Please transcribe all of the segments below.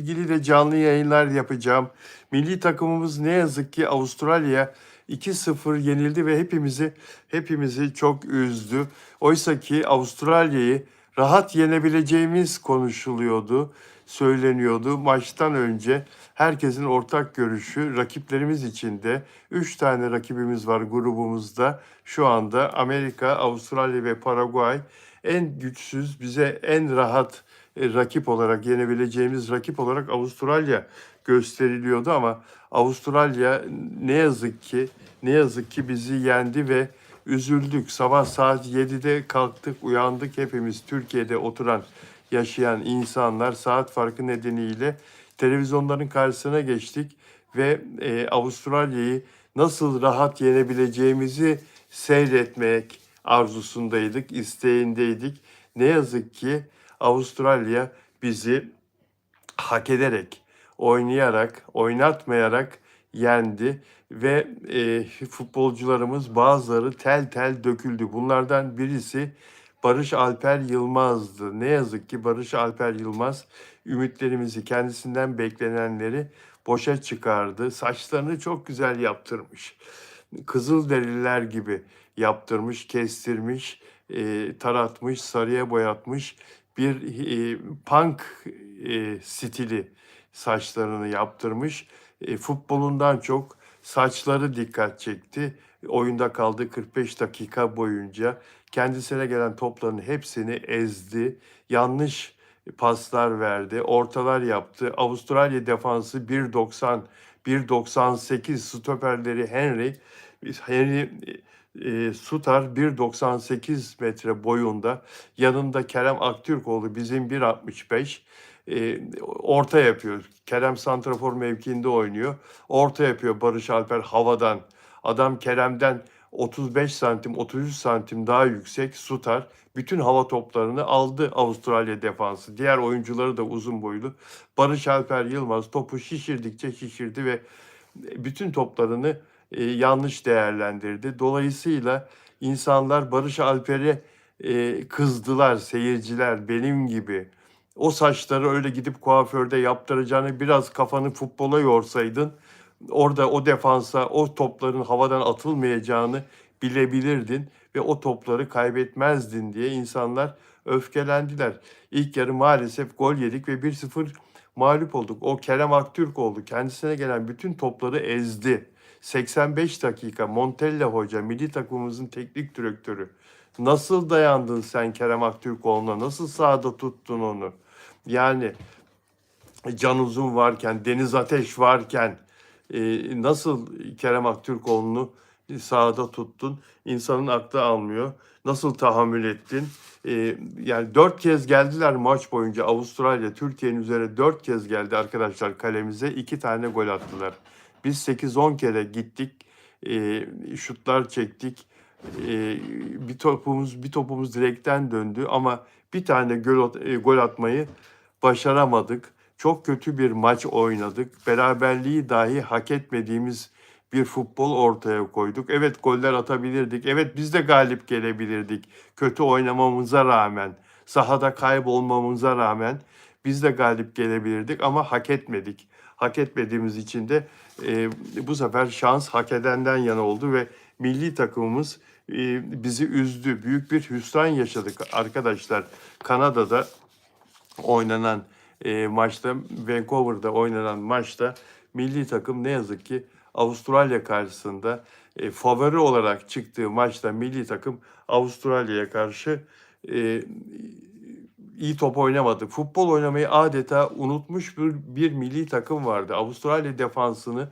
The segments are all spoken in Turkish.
ilgili de canlı yayınlar yapacağım. Milli takımımız ne yazık ki Avustralya'ya 2-0 yenildi ve hepimizi çok üzdü. Oysa ki Avustralya'yı rahat yenebileceğimiz konuşuluyordu, söyleniyordu. Maçtan önce herkesin ortak görüşü rakiplerimiz için de 3 tane rakibimiz var grubumuzda. Şu anda Amerika, Avustralya ve Paraguay en güçsüz, bize en rahat rakip olarak yenebileceğimiz rakip olarak Avustralya gösteriliyordu ama Avustralya ne yazık ki bizi yendi ve üzüldük. Sabah saat 7'de kalktık, uyandık hepimiz Türkiye'de oturan, yaşayan insanlar saat farkı nedeniyle televizyonların karşısına geçtik ve Avustralya'yı nasıl rahat yenebileceğimizi seyretmek arzusundaydık, isteğindeydik. Ne yazık ki Avustralya bizi hak ederek, oynayarak, oynatmayarak yendi ve futbolcularımız bazıları tel tel döküldü. Bunlardan birisi Barış Alper Yılmaz'dı. Ne yazık ki Barış Alper Yılmaz ümitlerimizi, kendisinden beklenenleri boşa çıkardı. Saçlarını çok güzel yaptırmış. Kızılderililer gibi yaptırmış, kestirmiş, taratmış, sarıya boyatmış bir punk stili saçlarını yaptırmış. Futbolundan çok saçları dikkat çekti. Oyunda kaldığı 45 dakika boyunca kendisine gelen topların hepsini ezdi. Yanlış paslar verdi, ortalar yaptı. Avustralya defansı 1.90, 1.98 stoperleri Henry Sutar 1.98 metre boyunda. Yanında Kerem Aktürkoğlu bizim 1.65 orta yapıyor. Kerem santrafor mevkiinde oynuyor. Orta yapıyor Barış Alper havadan. Adam Kerem'den 35 santim, 33 santim daha yüksek Sutar. Bütün hava toplarını aldı Avustralya defansı. Diğer oyuncuları da uzun boylu. Barış Alper Yılmaz topu şişirdikçe şişirdi ve bütün toplarını yanlış değerlendirdi. Dolayısıyla insanlar Barış Alper'e kızdılar, seyirciler benim gibi. O saçları öyle gidip kuaförde yaptıracağını biraz kafanı futbola yorsaydın, orada o defansa o topların havadan atılmayacağını bilebilirdin ve o topları kaybetmezdin diye insanlar öfkelendiler. İlk yarı maalesef gol yedik ve 1-0 mağlup olduk. O Kerem Aktürkoğlu kendisine gelen bütün topları ezdi. 85 dakika Montella Hoca, milli takımımızın teknik direktörü. Nasıl dayandın sen Kerem Aktürkoğlu'na? Nasıl sahada tuttun onu? Yani Can Uzun varken, Deniz Ateş varken nasıl Kerem Aktürkoğlu'nu sahada tuttun? İnsanın aklı almıyor. Nasıl tahammül ettin? Yani 4 kez geldiler maç boyunca Avustralya, Türkiye'nin üzerine 4 kez geldi arkadaşlar kalemize. 2 tane gol attılar. Biz 8-10 kere gittik, şutlar çektik. Bir topumuz direkten döndü ama bir tane gol atmayı başaramadık. Çok kötü bir maç oynadık. Beraberliği dahi hak etmediğimiz bir futbol ortaya koyduk. Evet goller atabilirdik. Evet biz de galip gelebilirdik. Kötü oynamamıza rağmen, sahada kaybolmamıza rağmen biz de galip gelebilirdik ama hak etmedik. Hak etmediğimiz için de bu sefer şans hak edenden yana oldu ve milli takımımız bizi üzdü. Büyük bir hüsran yaşadık arkadaşlar. Kanada'da oynanan maçta, Vancouver'da oynanan maçta milli takım ne yazık ki Avustralya karşısında favori olarak çıktığı maçta milli takım Avustralya'ya karşı iyi top oynamadı. Futbol oynamayı adeta unutmuş bir milli takım vardı. Avustralya defansı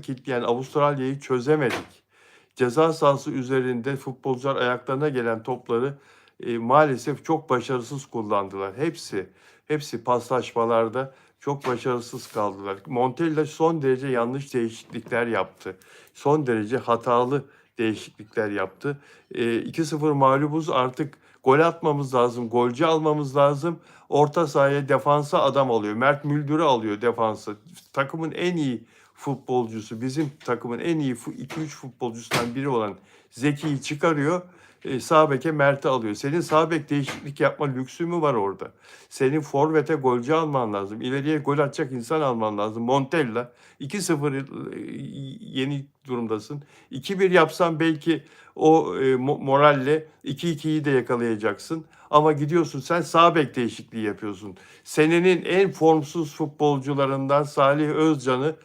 kitleyen Avustralya'yı çözemedik. Ceza sahası üzerinde futbolcular ayaklarına gelen topları maalesef çok başarısız kullandılar. Hepsi paslaşmalarda çok başarısız kaldılar. Montella son derece yanlış değişiklikler yaptı. Son derece hatalı değişiklikler yaptı. 2-0 mağlubuz, artık gol atmamız lazım, golcü almamız lazım. Orta sahaya, defansa adam alıyor. Mert Müldür'ü alıyor defansa. Takımın en iyi futbolcusu, bizim takımın en iyi 2-3 futbolcusundan biri olan Zeki'yi çıkarıyor. Sağ beke Mert'i alıyor. Senin sağ bek değişiklik yapma lüksü mü var orada? Senin forvete golcü alman lazım. İleriye gol atacak insan alman lazım. Montella 2-0 yeni durumdasın. 2-1 yapsan belki o moralle 2-2'yi de yakalayacaksın. Ama gidiyorsun sen sağ bek değişikliği yapıyorsun. Senenin en formsuz futbolcularından Salih Özcan'ı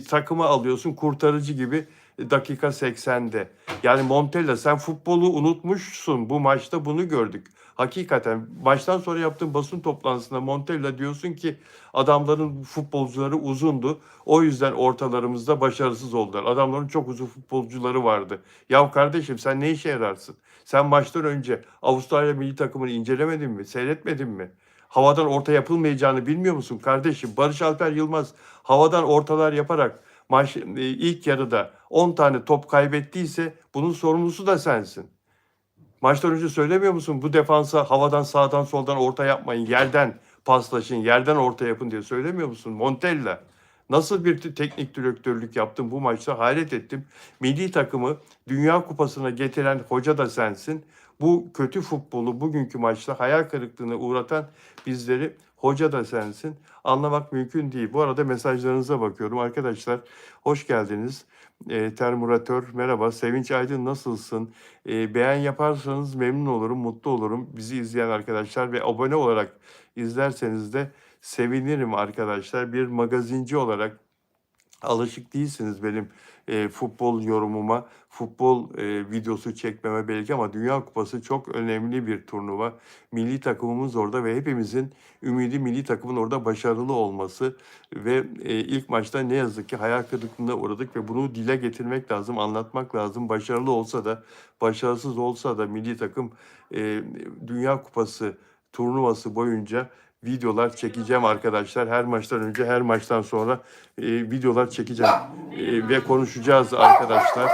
takıma alıyorsun kurtarıcı gibi dakika 80'de. Yani Montella sen futbolu unutmuşsun. Bu maçta bunu gördük. Hakikaten maçtan sonra yaptığın basın toplantısında Montella diyorsun ki adamların futbolcuları uzundu. O yüzden ortalarımızda başarısız oldular. Adamların çok uzun futbolcuları vardı. Ya kardeşim sen ne işe yararsın? Sen maçtan önce Avustralya milli takımını incelemedin mi? Seyretmedin mi? Havadan orta yapılmayacağını bilmiyor musun kardeşim? Barış Alper Yılmaz havadan ortalar yaparak maç ilk yarıda 10 tane top kaybettiyse bunun sorumlusu da sensin. Maçtan önce söylemiyor musun? Bu defansa havadan sağdan soldan orta yapmayın. Yerden paslaşın, yerden orta yapın diye söylemiyor musun? Montella. Nasıl bir teknik direktörlük yaptın bu maçta hayret ettim. Milli takımı Dünya Kupası'na getiren hoca da sensin. Bu kötü futbolu bugünkü maçta hayal kırıklığına uğratan bizleri hoca da sensin. Anlamak mümkün değil. Bu arada mesajlarınıza bakıyorum. Arkadaşlar hoş geldiniz. Termuratör merhaba. Sevinç Aydın nasılsın? Beğen yaparsanız memnun olurum, mutlu olurum. Bizi izleyen arkadaşlar ve abone olarak izlerseniz de sevinirim arkadaşlar. Bir magazinci olarak alışık değilsiniz benim futbol yorumuma, futbol videosu çekmeme belki ama Dünya Kupası çok önemli bir turnuva. Milli takımımız orada ve hepimizin ümidi milli takımın orada başarılı olması ve ilk maçta ne yazık ki hayal kırıklığına uğradık ve bunu dile getirmek lazım, anlatmak lazım. Başarılı olsa da, başarısız olsa da milli takım Dünya Kupası turnuvası boyunca videolar çekeceğim arkadaşlar. Her maçtan önce, her maçtan sonra videolar çekeceğim ve konuşacağız arkadaşlar.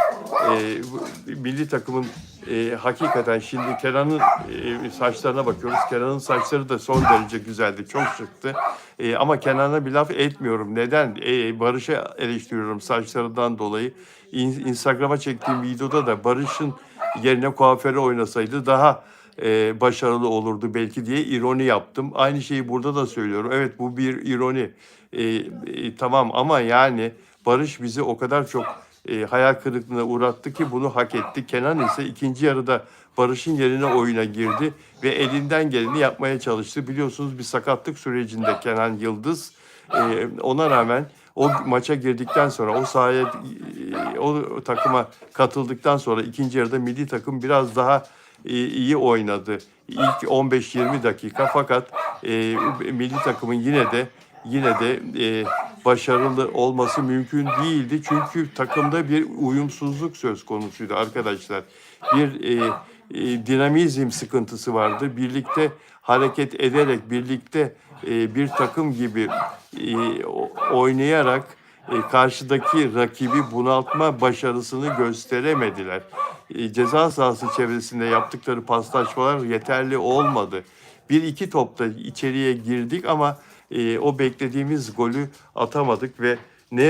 Milli takımın hakikaten şimdi Kenan'ın saçlarına bakıyoruz. Kenan'ın saçları da son derece güzeldi, çok şıktı. Ama Kenan'a bir laf etmiyorum. Neden? Barış'ı eleştiriyorum saçlarından dolayı. Instagram'a çektiğim videoda da Barış'ın yerine kuaföre oynasaydı daha başarılı olurdu belki diye ironi yaptım. Aynı şeyi burada da söylüyorum. Evet bu bir ironi. Tamam ama yani Barış bizi o kadar çok hayal kırıklığına uğrattı ki bunu hak etti. Kenan ise ikinci yarıda Barış'ın yerine oyuna girdi ve elinden geleni yapmaya çalıştı. Biliyorsunuz bir sakatlık sürecinde Kenan Yıldız. Ona rağmen o maça girdikten sonra o sahaya o takıma katıldıktan sonra ikinci yarıda milli takım biraz daha iyi oynadı. İlk 15-20 dakika fakat milli takımın yine de başarılı olması mümkün değildi. Çünkü takımda bir uyumsuzluk söz konusuydu arkadaşlar. Bir dinamizm sıkıntısı vardı. Birlikte hareket ederek, birlikte bir takım gibi oynayarak karşıdaki rakibi bunaltma başarısını gösteremediler. Ceza sahası çevresinde yaptıkları paslaşmalar yeterli olmadı. Bir iki topta içeriye girdik ama o beklediğimiz golü atamadık ve ne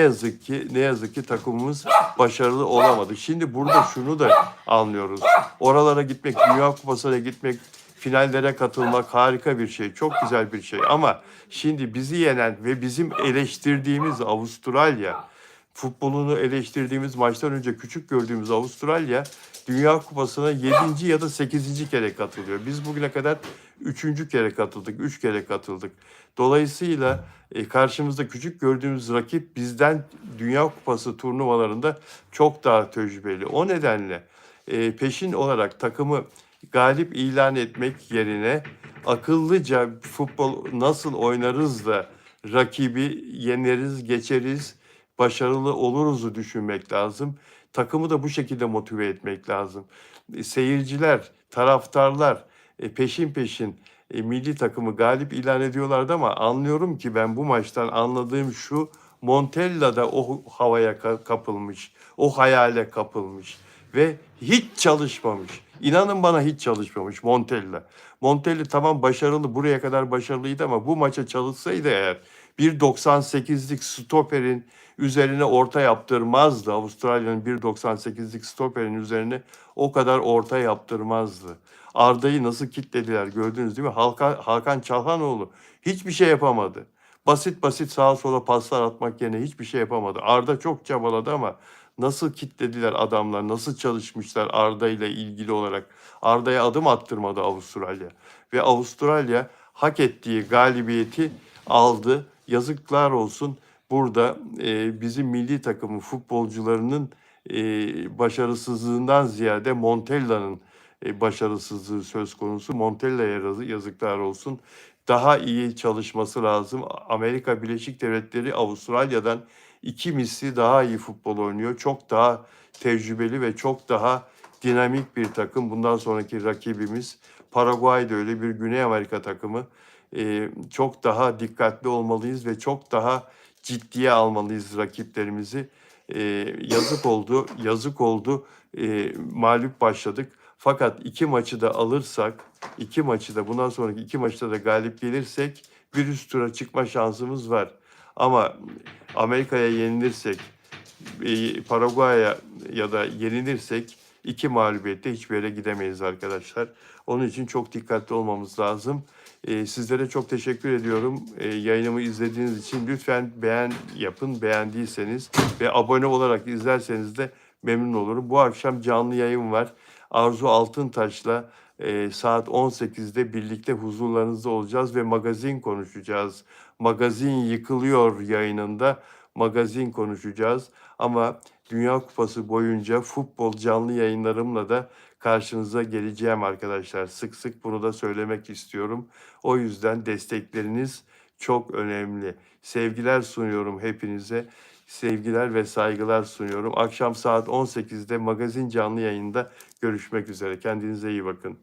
yazık ki takımımız başarılı olamadı. Şimdi burada şunu da anlıyoruz. Oralara gitmek, Dünya Kupası'na gitmek, finallere katılmak harika bir şey, çok güzel bir şey. Ama şimdi bizi yenen ve bizim eleştirdiğimiz Avustralya, futbolunu eleştirdiğimiz maçtan önce küçük gördüğümüz Avustralya, Dünya Kupası'na 7. ya da 8. kere katılıyor. Biz bugüne kadar 3. kere katıldık, 3 kere katıldık. Dolayısıyla karşımızda küçük gördüğümüz rakip bizden Dünya Kupası turnuvalarında çok daha tecrübeli. O nedenle peşin olarak takımı galip ilan etmek yerine akıllıca futbol nasıl oynarız da rakibi yeneriz, geçeriz, başarılı oluruz'u düşünmek lazım. Takımı da bu şekilde motive etmek lazım. Seyirciler, taraftarlar peşin peşin milli takımı galip ilan ediyorlardı ama anlıyorum ki ben bu maçtan anladığım şu, Montella da o havaya kapılmış, o hayale kapılmış ve hiç çalışmamış. İnanın bana hiç çalışmamış Montella. Montella tamam başarılı, buraya kadar başarılıydı ama bu maça çalışsaydı eğer 1.98'lik stoperin üzerine orta yaptırmazdı. Avustralya'nın 1.98'lik stoperin üzerine o kadar orta yaptırmazdı. Arda'yı nasıl kitlediler gördünüz değil mi? Hakan Çalhanoğlu hiçbir şey yapamadı. Basit basit sağa sola paslar atmak yerine hiçbir şey yapamadı. Arda çok çabaladı ama nasıl kitlediler adamlar, nasıl çalışmışlar Arda ile ilgili olarak. Arda'ya adım attırmadı Avustralya. Ve Avustralya hak ettiği galibiyeti aldı. Yazıklar olsun burada bizim milli takımın futbolcularının başarısızlığından ziyade Montella'nın başarısızlığı söz konusu. Montella'ya yazıklar olsun. Daha iyi çalışması lazım. Amerika Birleşik Devletleri Avustralya'dan 2 misli daha iyi futbol oynuyor. Çok daha tecrübeli ve çok daha dinamik bir takım. Bundan sonraki rakibimiz Paraguay da öyle bir Güney Amerika takımı. Çok daha dikkatli olmalıyız ve çok daha ciddiye almalıyız rakiplerimizi. Yazık oldu. Mağlup başladık. Fakat 2 maçı da alırsak, 2 maçı da bundan sonraki 2 maçta da galip gelirsek bir üst tura çıkma şansımız var. Ama Amerika'ya yenilirsek, Paraguay'a ya da yenilirsek 2 mağlubiyette hiçbir yere gidemeyiz arkadaşlar. Onun için çok dikkatli olmamız lazım. Sizlere çok teşekkür ediyorum. Yayınımı izlediğiniz için lütfen beğen yapın beğendiyseniz ve abone olarak izlerseniz de memnun olurum. Bu akşam canlı yayın var. Arzu Altıntaş'la saat 18'de birlikte huzurlarınızda olacağız ve magazin konuşacağız. Magazin yıkılıyor yayınında magazin konuşacağız. Ama Dünya Kupası boyunca futbol canlı yayınlarımla da karşınıza geleceğim arkadaşlar. Sık sık bunu da söylemek istiyorum. O yüzden destekleriniz çok önemli. Sevgiler sunuyorum hepinize. Sevgiler ve saygılar sunuyorum. Akşam saat 18'de magazin canlı yayında görüşmek üzere. Kendinize iyi bakın.